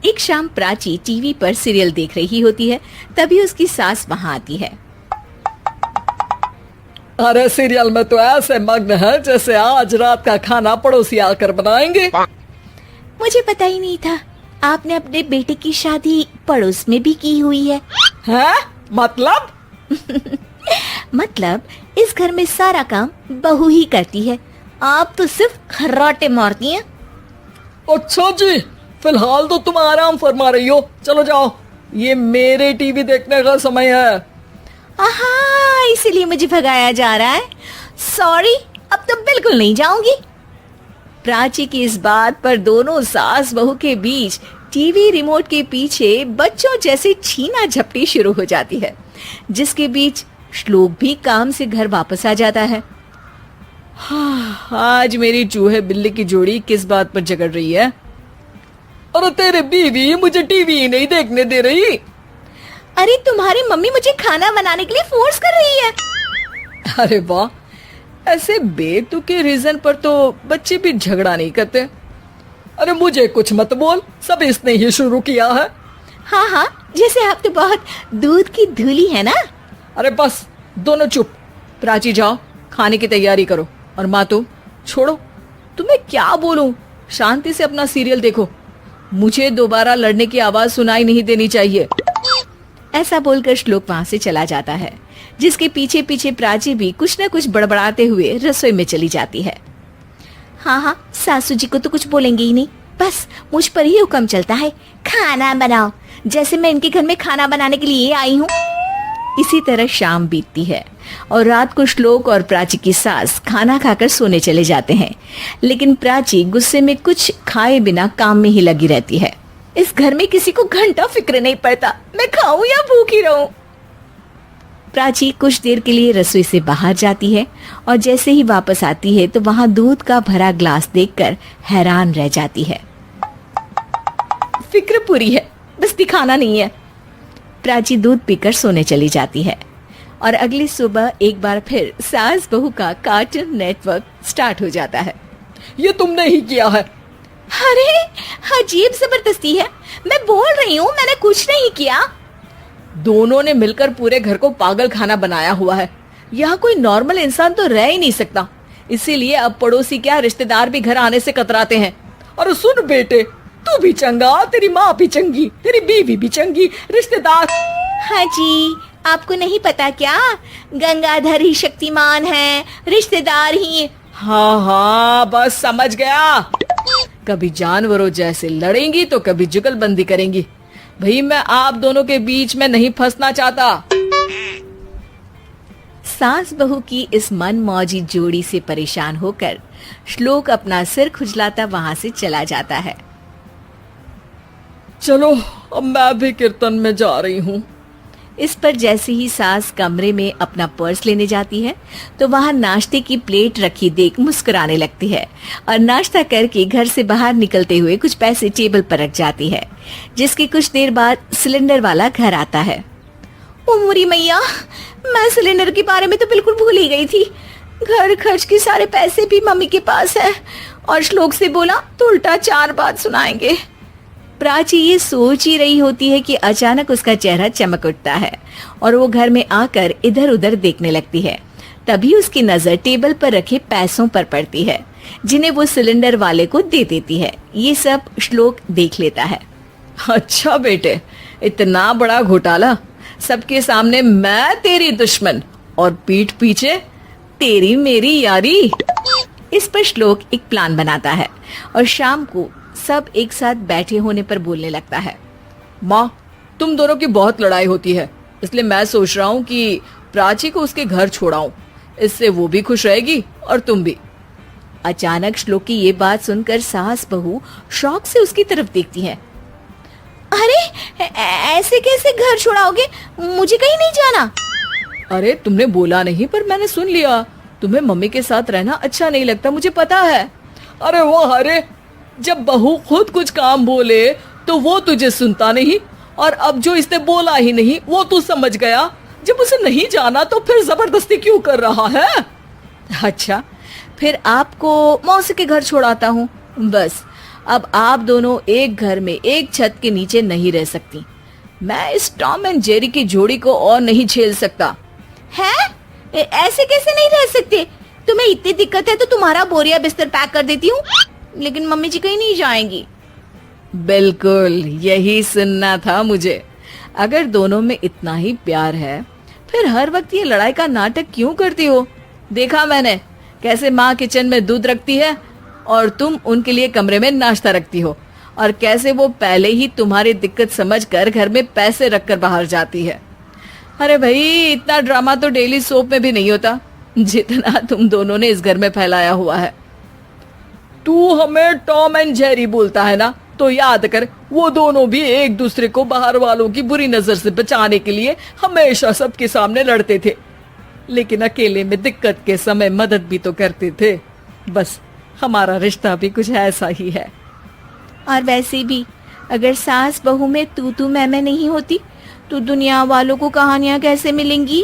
एक शाम प्राची टीवी पर सीरियल देख रही होती है। तभी उसकी सास वहाँ आती है। अरे सीरियल में तो ऐसे मग्न है जैसे आज रात का खाना पड़ोसी आकर बनाएंगे। मुझे पता ही नहीं था आपने अपने बेटे की शादी पड़ोस में भी की हुई है। हैं? मतलब? मतलब इस घर में सारा काम बहू ही करती है, आप तो सिर्फ खर्राटे मारती हैं। अच्छा जी, फिलहाल तो तुम आराम फरमा रही हो, चलो जाओ, ये मेरे टीवी देखने का समय है। आहा, इसीलिए मुझे भगाया जा रहा है। सॉरी, अब तो बिल्कुल नहीं जाऊंगी। प्राची की इस बात पर दोनों सास बहू के बीच टीवी रिमोट के पीछे बच्चों जैसे छीना झपटी शुरू हो जाती है, जिसके बीच श्लोक भी काम से घर वापस आ जाता है। हाँ, आज मेरी चूहे बिल्ली की जोड़ी किस बात पर झगड़ रही है? अरे तेरे बीवी मुझे टीवी ही नहीं देखने दे रही। अरे तुम्हारी मम्मी मुझे खाना बनाने के लिए फोर्स कर रही है। अरे वाह, ऐसे बेतुके रीजन पर तो बच्चे भी झगड़ा नहीं करते। अरे मुझे कुछ मत बोल, सब इसने ही शुरू किया है। हाँ हाँ, जैसे आप तो बहुत दूध की धूली है ना। अरे बस, दोनों चुप। प्राची जाओ, खाने की तैयारी करो। और माँ तुम छोड़ो, तुम्हें क्या बोलूं, शांति से अपना सीरियल देखो, मुझे दोबारा लड़ने की आवाज सुनाई नहीं देनी चाहिए। ऐसा बोलकर श्लोक वहां से चला जाता है, जिसके पीछे पीछे प्राची भी कुछ न कुछ बड़बड़ाते हुए रसोई में चली जाती है। हाँ हाँ, सासू जी को तो कुछ बोलेंगे ही नहीं, बस मुझ पर ही हुक्म चलता है, खाना बनाओ, जैसे मैं इनके घर में खाना बनाने के लिए आई हूँ। इसी तरह शाम बीतती है और रात को श्लोक और प्राची की सास खाना खाकर सोने चले जाते हैं, लेकिन प्राची गुस्से में कुछ खाए बिना काम में ही लगी रहती है। इस घर में किसी को घंटा फिक्र नहीं पड़ता, मैं खाऊं या भूखी रहूं। प्राची कुछ देर के लिए रसोई से बाहर जाती है और जैसे ही वापस आती है तो वहां दूध का भरा ग्लास देखकर हैरान रह जाती है। फिक्र पूरी है, बस दिखाना नहीं है। प्राची दूध पीकर सोने चली जाती है और अगली सुबह एक बार फिर सास बहू का कार्टून नेटवर्क स्टार्ट हो जाता है। ये तुमने ही किया है। अरे अजीब जबरदस्ती है, मैं बोल रही हूँ मैंने कुछ नहीं किया। दोनों ने मिलकर पूरे घर को पागल खाना बनाया हुआ है। यहाँ कोई नॉर्मल इंसान तो रह ही नहीं सकता, इसीलिए अब पड़ोसी क्या रिश्तेदार भी घर आने से कतराते हैं। और सुन बेटे, तू भी चंगा, तेरी माँ भी चंगी, तेरी बीवी भी चंगी, रिश्तेदार। हाँ जी, आपको नहीं पता क्या, गंगाधर ही शक्तिमान है, रिश्तेदार ही। हाँ हाँ, बस समझ गया। कभी जानवरों जैसे लड़ेंगी तो कभी जुगलबंदी करेंगी। भाई मैं आप दोनों के बीच में नहीं फंसना चाहता। सास बहू की इस मनमौजी जोड़ी से परेशान होकर श्लोक अपना सिर खुजलाता वहां से चला जाता है। चलो अब मैं भी कीर्तन में जा रही हूँ। इस पर जैसे ही सास कमरे में अपना पर्स लेने जाती है तो वहां नाश्ते की प्लेट रखी देख मुस्कुराने लगती है और नाश्ता करके घर से बाहर निकलते हुए कुछ पैसे टेबल पर रख जाती है, जिसकी कुछ देर बाद सिलेंडर वाला घर आता है। ओ मोरी मैया, मैं सिलेंडर के बारे में तो बिल्कुल भूल ही गई थी। घर खर्च के सारे पैसे भी मम्मी के पास है और श्लोक से बोला तो उल्टा 4 बात सुनाएंगे। प्राची ये सोच ही रही होती है कि अचानक उसका चेहरा चमक उठता है और वो घर में आकर इधर उधर देखने लगती है। तभी उसकी नजर टेबल पर रखे पैसों पर पड़ती है, जिन्हें वो सिलेंडर वाले को दे देती है। ये सब श्लोक देख लेता है। अच्छा बेटे, इतना बड़ा घोटाला, सबके सामने मैं तेरी दुश्मन और पीठ पीछे तेरी मेरी यारी। इस पर श्लोक एक प्लान बनाता है और शाम को सब एक साथ बैठे होने पर बोलने लगता है। माँ, तुम दोनों की बहुत लड़ाई होती है, इसलिए मैं सोच रहा हूँ कि प्राची को उसके घर छोड़ाऊं, इससे वो भी खुश रहेगी और तुम भी। अचानक श्लोक की ये बात सुनकर सास बहू शौक से उसकी तरफ देखती है। अरे ऐसे कैसे घर छोड़ाओगे, मुझे कहीं नहीं जाना। अरे तुमने बोला नहीं पर मैंने सुन लिया, तुम्हें मम्मी के साथ रहना अच्छा नहीं लगता, मुझे पता है। अरे वो, अरे जब बहू खुद कुछ काम बोले तो वो तुझे सुनता नहीं, और अब जो इसने बोला ही नहीं वो तू समझ गया। जब उसे नहीं जाना तो फिर जबरदस्ती क्यों कर रहा है? अच्छा, फिर आपको मौसी के घर छोड़ाता हूँ, बस अब आप दोनों एक घर में एक छत के नीचे नहीं रह सकती। मैं इस टॉम एंड जेरी की जोड़ी को और नहीं झेल सकता। है? ऐसे कैसे नहीं रह सकते? तुम्हें इतनी दिक्कत है तो तुम्हारा बोरिया बिस्तर पैक कर देती हूँ, लेकिन मम्मी जी कहीं नहीं जाएंगी। बिल्कुल यही सुनना था मुझे। अगर दोनों में इतना ही प्यार है फिर हर वक्त ये लड़ाई का नाटक क्यों करती हो? देखा मैंने कैसे माँ किचन में दूध रखती है और तुम उनके लिए कमरे में नाश्ता रखती हो, और कैसे वो पहले ही तुम्हारी दिक्कत समझकर घर में पैसे रखकर बाहर जाती है। अरे भाई, इतना ड्रामा तो डेली सोप में भी नहीं होता जितना तुम दोनों ने इस घर में फैलाया हुआ है। तू हमें टॉम एंड जेरी बोलता है ना, तो याद कर वो दोनों भी एक दूसरे को बाहर वालों की बुरी नजर से बचाने के लिए हमेशा सबके सामने लड़ते थे, लेकिन अकेले में दिक्कत के समय मदद भी तो करते थे। बस हमारा रिश्ता भी कुछ ऐसा ही है। और वैसे भी अगर सास बहू में तू मैं नहीं होती तो दुनिया वालों को कहानियां कैसे मिलेंगी?